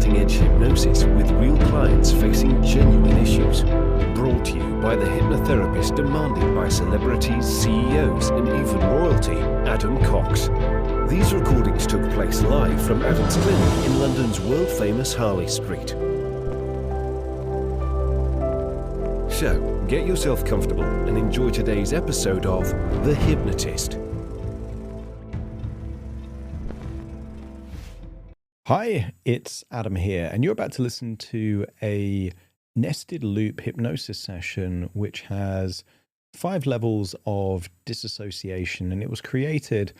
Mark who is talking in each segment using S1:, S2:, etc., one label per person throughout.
S1: cutting-edge hypnosis with real clients facing genuine issues. Brought to you by the hypnotherapist demanded by celebrities, CEOs, and even royalty, Adam Cox. These recordings took place live from Adam's clinic in London's world-famous Harley Street. So, get yourself comfortable and enjoy today's episode of The Hypnotist.
S2: Hi, it's Adam here, and you're about to listen to a nested loop hypnosis session which has 5 levels of disassociation, and it was created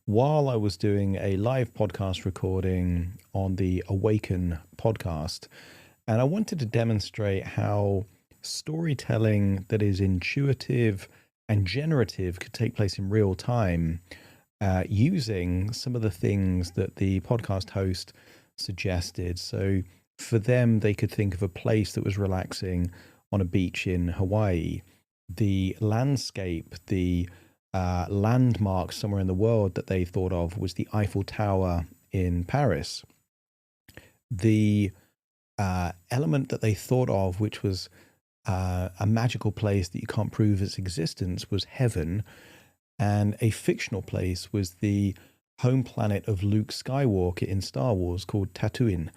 S2: while I was doing a live podcast recording on the Awaken podcast. And I wanted to demonstrate how storytelling that is intuitive and generative could take place in real time, using some of the things that the podcast host suggested. So for them, they could think of a place that was relaxing on a beach in Hawaii, the landscape, the landmark somewhere in the world that they thought of was the Eiffel Tower in Paris. The element that they thought of, which was a magical place that you can't prove its existence, was heaven. And a fictional place was the home planet of Luke Skywalker in Star Wars called Tatooine.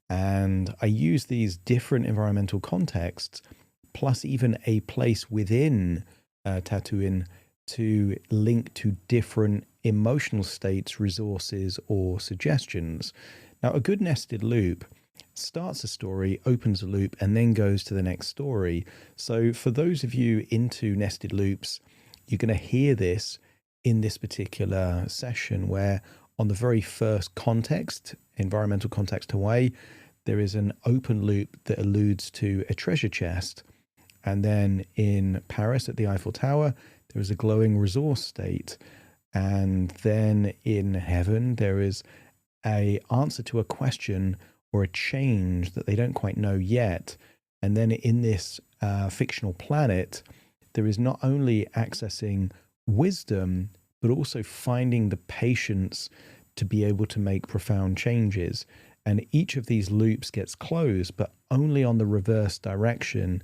S2: And I use these different environmental contexts, plus even a place within Tatooine, to link to different emotional states, resources, or suggestions. Now, a good nested loop starts a story, opens a loop, and then goes to the next story. So for those of you into nested loops, you're going to hear this in this particular session where on the very first context, environmental context Hawaii, there is an open loop that alludes to a treasure chest. And then in Paris at the Eiffel Tower, there is a glowing resource state. And then in heaven, there is an answer to a question or a change that they don't quite know yet. And then in this fictional planet, there is not only accessing wisdom, but also finding the patience to be able to make profound changes. And each of these loops gets closed, but only on the reverse direction.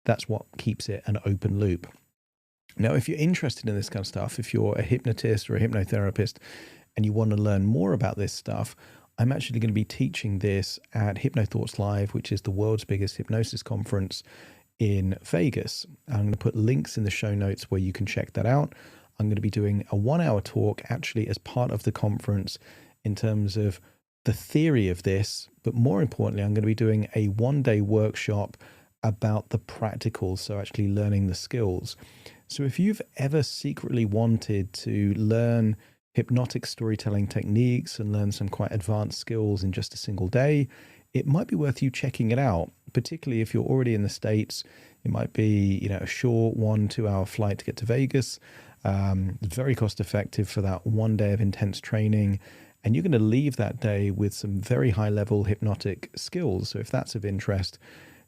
S2: That's what keeps it an open loop. Now, if you're interested in this kind of stuff, if you're a hypnotist or a hypnotherapist and you want to learn more about this stuff, I'm actually going to be teaching this at HypnoThoughts Live, which is the world's biggest hypnosis conference in Vegas. I'm going to put links in the show notes where you can check that out. I'm going to be doing a 1-hour talk actually as part of the conference in terms of the theory of this, but more importantly, I'm going to be doing a 1-day workshop about the practicals, so actually learning the skills. So if you've ever secretly wanted to learn hypnotic storytelling techniques and learn some quite advanced skills in just a single day, it might be worth you checking it out, particularly if you're already in the States. It might be, a short 1-2 hour flight to get to Vegas. Very cost effective for that 1 day of intense training. And you're going to leave that day with some very high level hypnotic skills. So if that's of interest,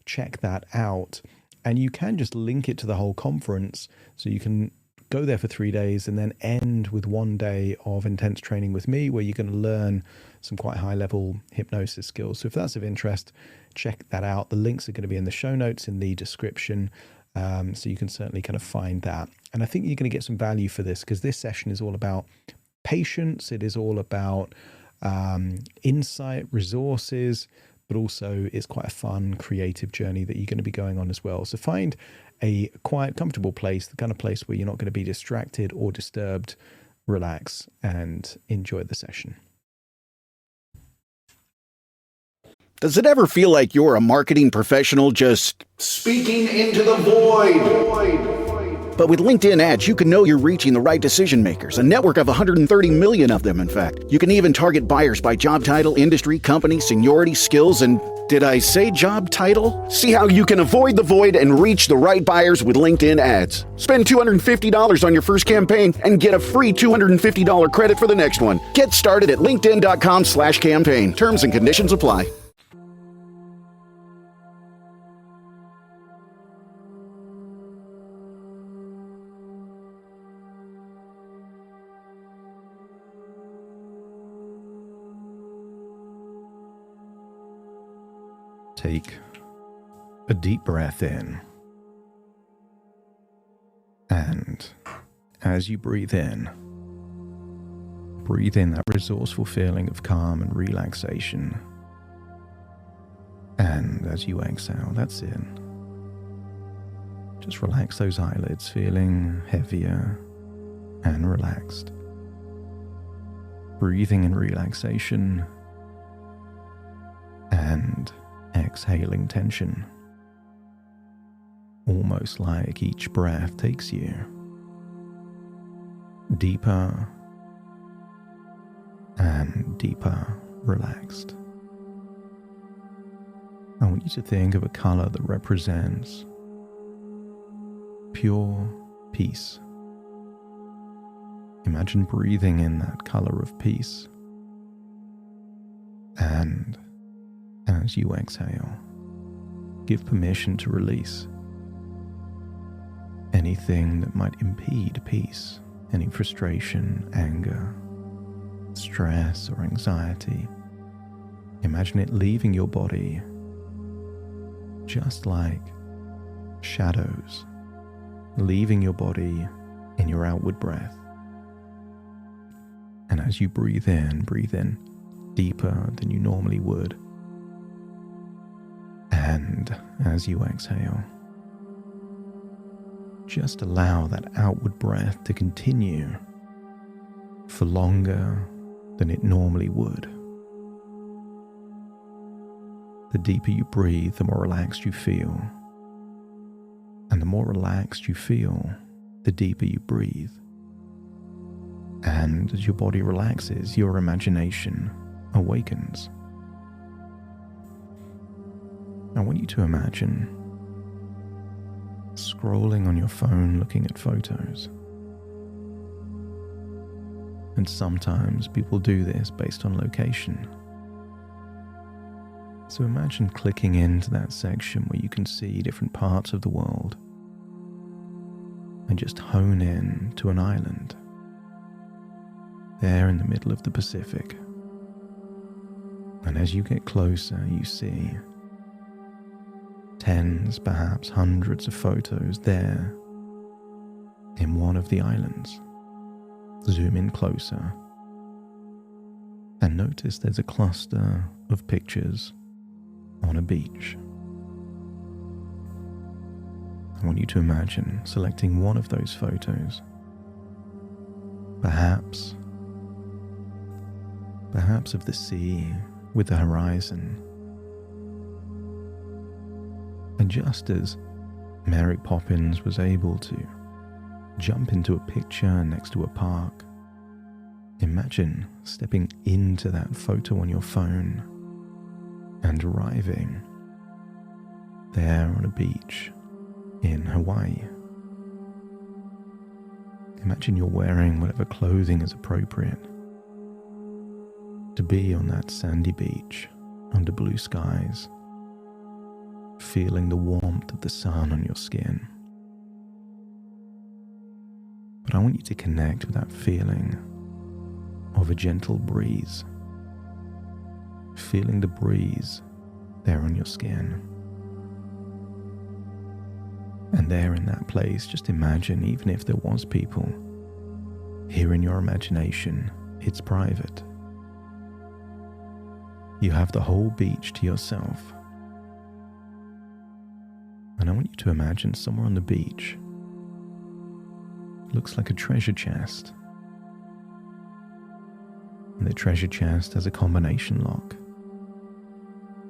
S2: check that out. And you can just link it to the whole conference. So you can go there for 3 days and then end with 1 day of intense training with me, where you're going to learn some quite high level hypnosis skills. So if that's of interest, check that out. The links are going to be in the show notes in the description. So you can certainly kind of find that. And I think you're going to get some value for this, because this session is all about patience. It is all about insight, resources, but also it's quite a fun, creative journey that you're going to be going on as well. So find a quiet, comfortable place, the kind of place where you're not going to be distracted or disturbed. Relax and enjoy the session.
S3: Does it ever feel like you're a marketing professional just speaking into the void? But with LinkedIn ads, you can know you're reaching the right decision makers, a network of 130 million of them, in fact. You can even target buyers by job title, industry, company, seniority, skills, and did I say job title? See how you can avoid the void and reach the right buyers with LinkedIn ads. Spend $250 on your first campaign and get a free $250 credit for the next one. Get started at linkedin.com/campaign. Terms and conditions apply.
S2: take a deep breath in. And as you breathe in that resourceful feeling of calm and relaxation. And as you exhale, that's it. Just relax those eyelids, feeling heavier and relaxed. Breathing in relaxation and exhaling tension. Almost like each breath takes you deeper and deeper relaxed. I want you to think of a color that represents pure peace. Imagine breathing in that color of peace. And as you exhale, give permission to release anything that might impede peace, any frustration, anger, stress, or anxiety. Imagine it leaving your body just like shadows leaving your body in your outward breath. And as you breathe in deeper than you normally would. And as you exhale, just allow that outward breath to continue for longer than it normally would. The deeper you breathe, the more relaxed you feel. And the more relaxed you feel, the deeper you breathe. And as your body relaxes, your imagination awakens. I want you to imagine scrolling on your phone looking at photos. And sometimes people do this based on location. So imagine clicking into that section where you can see different parts of the world and just hone in to an island there in the middle of the Pacific. And as you get closer, you see tens, perhaps hundreds of photos there in one of the islands. Zoom in closer and notice there's a cluster of pictures on a beach. I want you to imagine selecting one of those photos. Perhaps of the sea with the horizon. And just as Mary Poppins was able to jump into a picture next to a park, imagine stepping into that photo on your phone and arriving there on a beach in Hawaii. Imagine you're wearing whatever clothing is appropriate to be on that sandy beach under blue skies, feeling the warmth of the sun on your skin. But I want you to connect with that feeling of a gentle breeze, feeling the breeze there on your skin. And there in that place, just imagine, even if there was people, here in your imagination, it's private. You have the whole beach to yourself. And I want you to imagine somewhere on the beach looks like a treasure chest. And the treasure chest has a combination lock.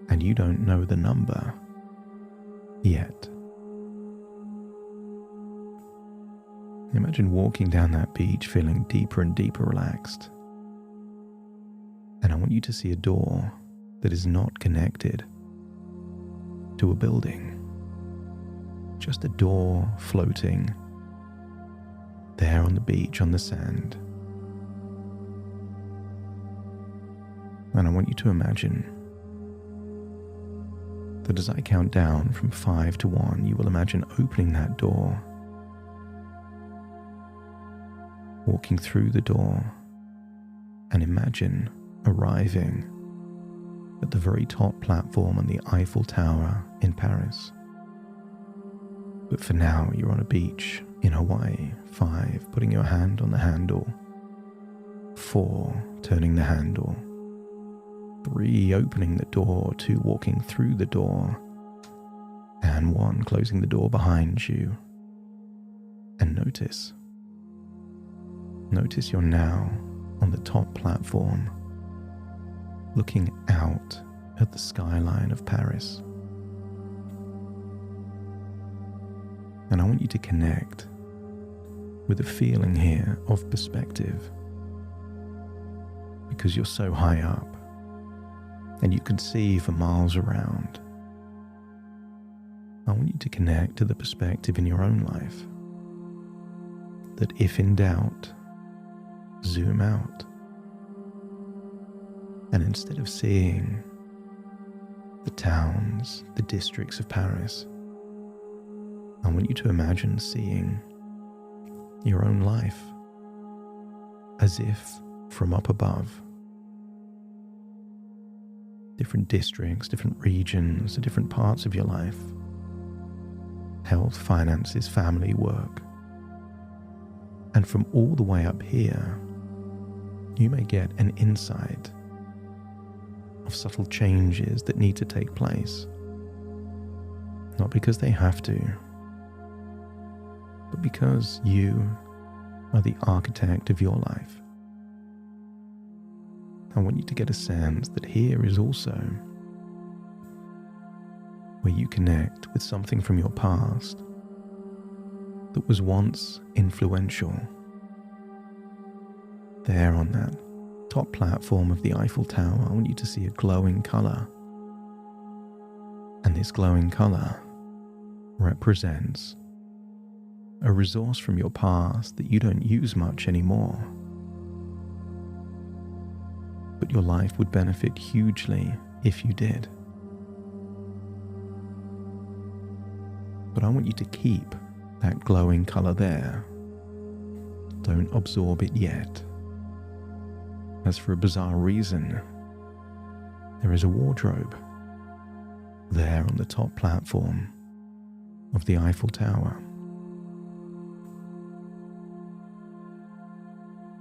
S2: And you don't know the number yet. Imagine walking down that beach feeling deeper and deeper relaxed. And I want you to see a door that is not connected to a building. Just a door floating there on the beach on the sand. And I want you to imagine that as I count down from 5 to 1, you will imagine opening that door, walking through the door, and imagine arriving at the very top platform on the Eiffel Tower in Paris. But for now, you're on a beach in Hawaii. 5, putting your hand on the handle. 4, turning the handle. 3, opening the door. 2, walking through the door. And 1, closing the door behind you. And notice you're now on the top platform, looking out at the skyline of Paris. And I want you to connect with a feeling here of perspective, because you're so high up and you can see for miles around. I want you to connect to the perspective in your own life that if in doubt, zoom out. And instead of seeing the towns, the districts of Paris, I want you to imagine seeing your own life as if from up above. Different districts, different regions, the different parts of your life. Health, finances, family, work. And from all the way up here, you may get an insight of subtle changes that need to take place. Not because they have to, but because you are the architect of your life. I want you to get a sense that here is also where you connect with something from your past that was once influential. There on that top platform of the Eiffel Tower, I want you to see a glowing colour. And this glowing colour represents a resource from your past that you don't use much anymore. But your life would benefit hugely if you did. But I want you to keep that glowing colour there. Don't absorb it yet. As for a bizarre reason, there is a wardrobe there on the top platform of the Eiffel Tower.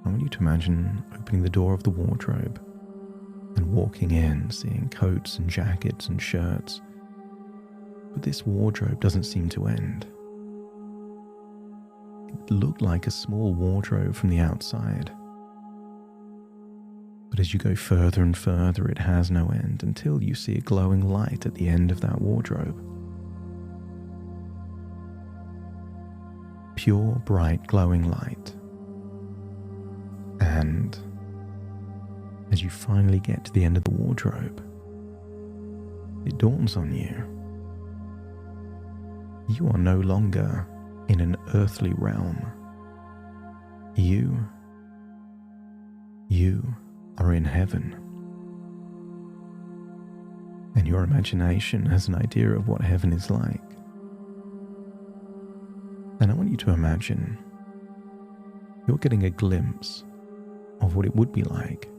S2: I want you to imagine opening the door of the wardrobe and walking in, seeing coats and jackets and shirts. But this wardrobe doesn't seem to end. It looked like a small wardrobe from the outside. But as you go further and further, it has no end until you see a glowing light at the end of that wardrobe. Pure, bright, glowing light. And as you finally get to the end of the wardrobe, it dawns on you. You are no longer in an earthly realm. You are in heaven. And your imagination has an idea of what heaven is like. And I want you to imagine you're getting a glimpse of what it would be like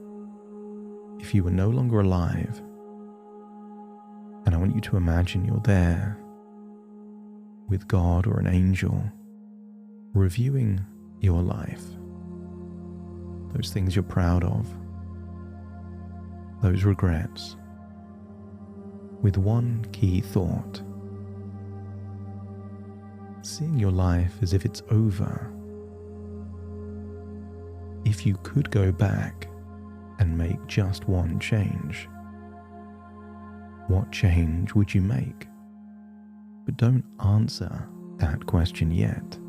S2: if you were no longer alive. And I want you to imagine you're there with God or an angel reviewing your life. Those things you're proud of, those regrets, with one key thought: seeing your life as if it's over. If you could go back and make just one change, what change would you make? But don't answer that question yet.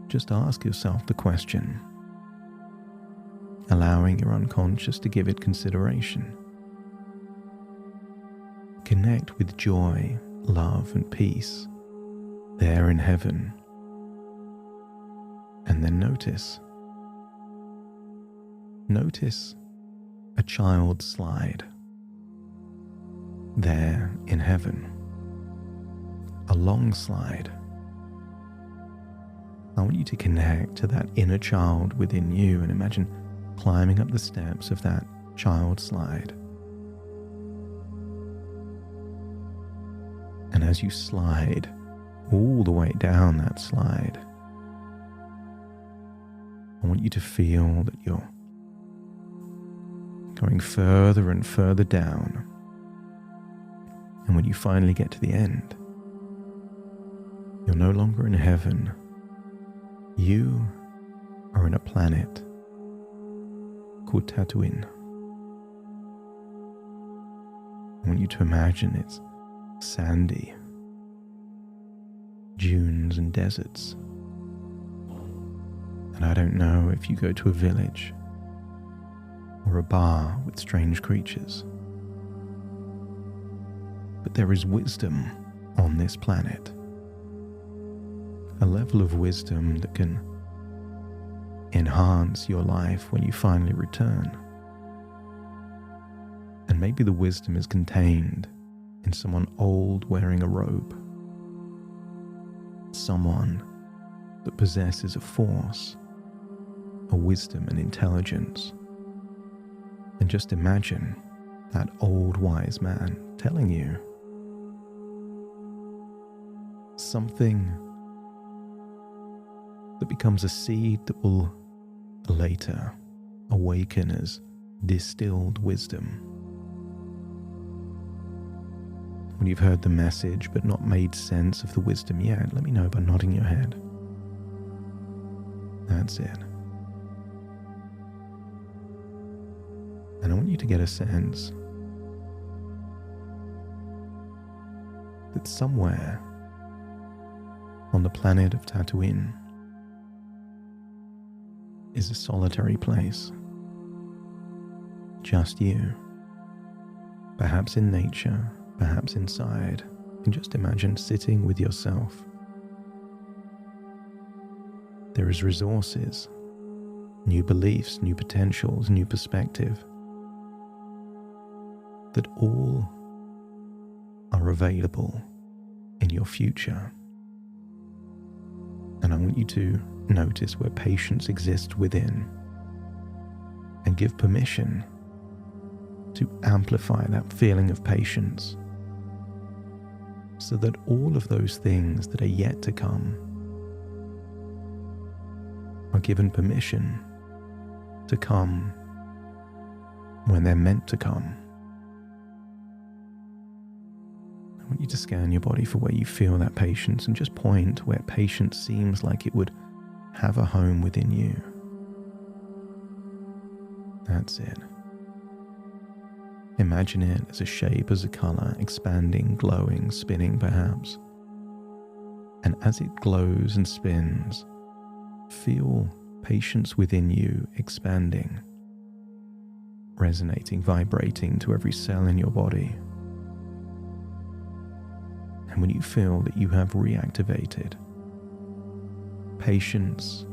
S2: Just ask yourself the question, allowing your unconscious to give it consideration. Connect with joy, love, and peace there in heaven. And then notice a child's slide there in heaven. A long slide. I want you to connect to that inner child within you and imagine climbing up the steps of that child slide And as you slide all the way down that slide, I want you to feel that you're going further and further down. And when you finally get to the end, you're no longer in heaven. You are in a planet called Tatooine. I want you to imagine it's sandy, dunes and deserts. And I don't know if you go to a village or a bar with strange creatures, but there is wisdom on this planet. A level of wisdom that can enhance your life when you finally return. And maybe the wisdom is contained in someone old wearing a robe. Someone that possesses a force, a wisdom and intelligence. And just imagine that old wise man telling you something that becomes a seed that will later awaken as distilled wisdom. When you've heard the message but not made sense of the wisdom yet, let me know by nodding your head. That's it. And I want you to get a sense that somewhere on the planet of Tatooine is a solitary place. Just you. Perhaps in nature, perhaps inside, and just imagine sitting with yourself. There is resources, new beliefs, new potentials, new perspective, that all are available in your future. And I want you to notice where patience exists within and give permission to amplify that feeling of patience so that all of those things that are yet to come are given permission to come when they're meant to come. I want you to scan your body for where you feel that patience and just point where patience seems like it would have a home within you. That's it. Imagine it as a shape, as a color, expanding, glowing, spinning perhaps. And as it glows and spins, feel patience within you expanding, resonating, vibrating to every cell in your body. And when you feel that you have reactivated patience,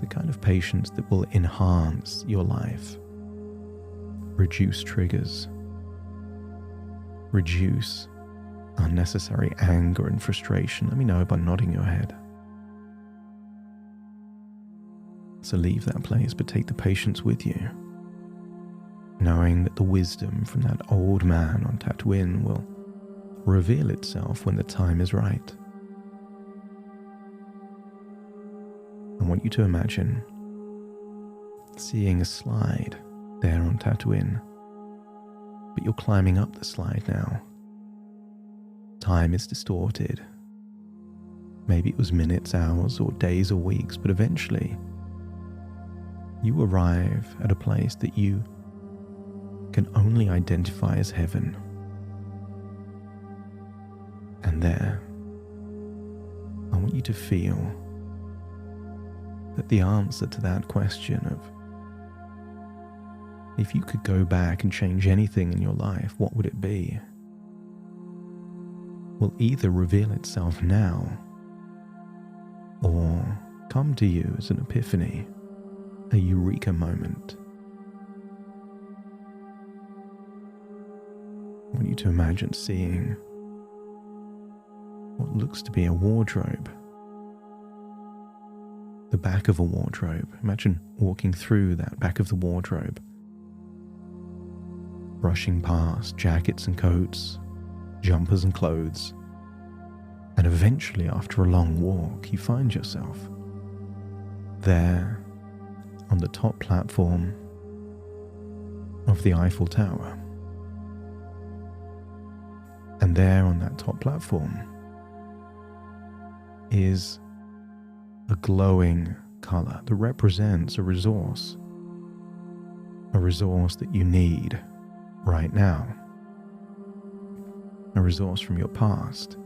S2: the kind of patience that will enhance your life, reduce triggers, reduce unnecessary anger and frustration, let me know by nodding your head. So leave that place, but take the patience with you, knowing that the wisdom from that old man on Tatooine will reveal itself when the time is right. I want you to imagine seeing a slide there on Tatooine, but you're climbing up the slide now. Time is distorted. Maybe it was minutes, hours, or days or weeks, but eventually you arrive at a place that you can only identify as heaven. And there, I want you to feel that the answer to that question of if you could go back and change anything in your life, what would it be? Will either reveal itself now or come to you as an epiphany, a eureka moment. I want you to imagine seeing what looks to be a wardrobe. The back of a wardrobe. Imagine walking through that back of the wardrobe, brushing past jackets and coats, jumpers and clothes. And eventually, after a long walk, you find yourself there on the top platform of the Eiffel Tower. And there on that top platform is a glowing color that represents a resource that you need right now, a resource from your past.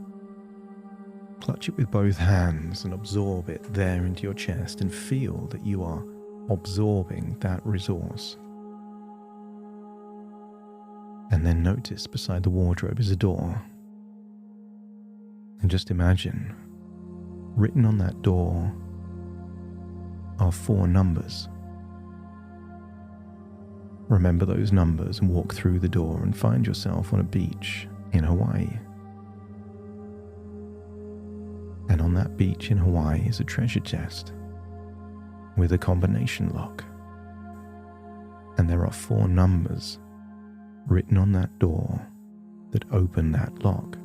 S2: Clutch it with both hands and absorb it there into your chest and feel that you are absorbing that resource. And then notice beside the wardrobe is a door. And just imagine, written on that door are 4 numbers. Remember those numbers and walk through the door and find yourself on a beach in Hawaii. And on that beach in Hawaii is a treasure chest with a combination lock. And there are 4 numbers written on that door that open that lock.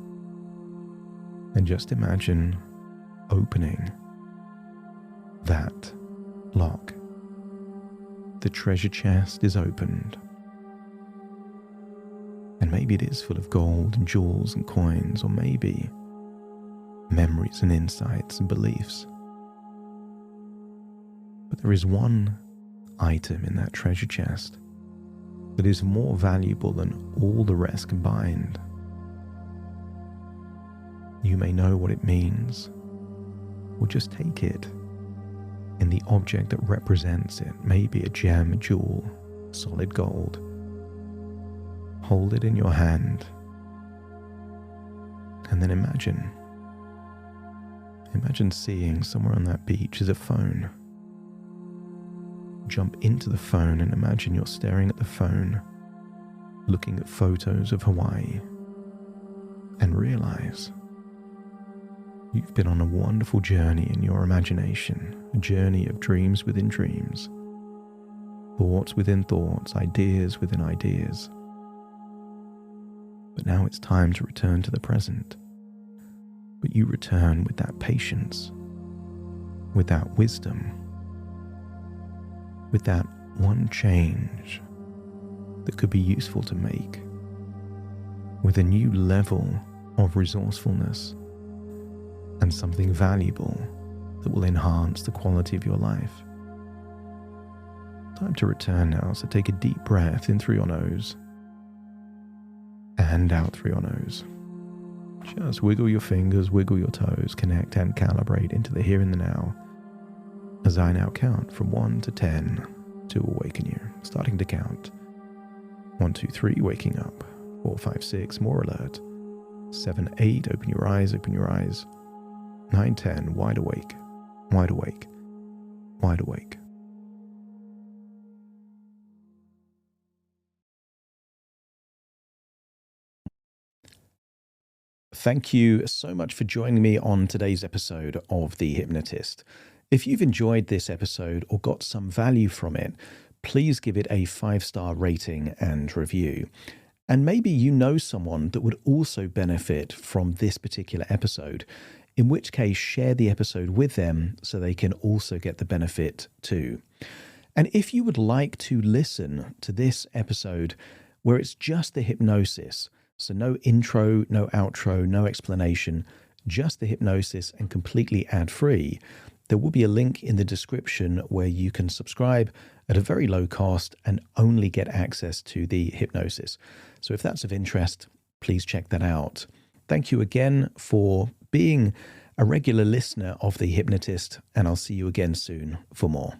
S2: And just imagine opening that lock. The treasure chest is opened. And maybe it is full of gold and jewels and coins, or maybe memories and insights and beliefs. But there is one item in that treasure chest that is more valuable than all the rest combined. You may know what it means, or just take it in the object that represents it, maybe a gem, a jewel, solid gold. Hold it in your hand, and then imagine seeing somewhere on that beach is a phone. Jump into the phone and imagine you're staring at the phone, looking at photos of Hawaii, and realize you've been on a wonderful journey in your imagination, a journey of dreams within dreams, thoughts within thoughts, ideas within ideas. But now it's time to return to the present. But you return with that patience, with that wisdom, with that one change that could be useful to make, with a new level of resourcefulness and something valuable that will enhance the quality of your life. Time to return now, so take a deep breath in through your nose and out through your nose. Just wiggle your fingers, wiggle your toes, connect and calibrate into the here and the now as I now count from 1 to 10 to awaken you. Starting to count. 1, 2, 3, waking up. 4, 5, 6, more alert. 7, 8, open your eyes, open your eyes. 9, 10, wide awake, wide awake, wide awake. Thank you so much for joining me on today's episode of The Hypnotist. If you've enjoyed this episode or got some value from it, please give it a 5-star rating and review. And maybe you know someone that would also benefit from this particular episode, in which case share the episode with them so they can also get the benefit too. And if you would like to listen to this episode where it's just the hypnosis, so no intro, no outro, no explanation, just the hypnosis and completely ad-free, there will be a link in the description where you can subscribe at a very low cost and only get access to the hypnosis. So if that's of interest, please check that out. Thank you again for being a regular listener of The Hypnotist, and I'll see you again soon for more.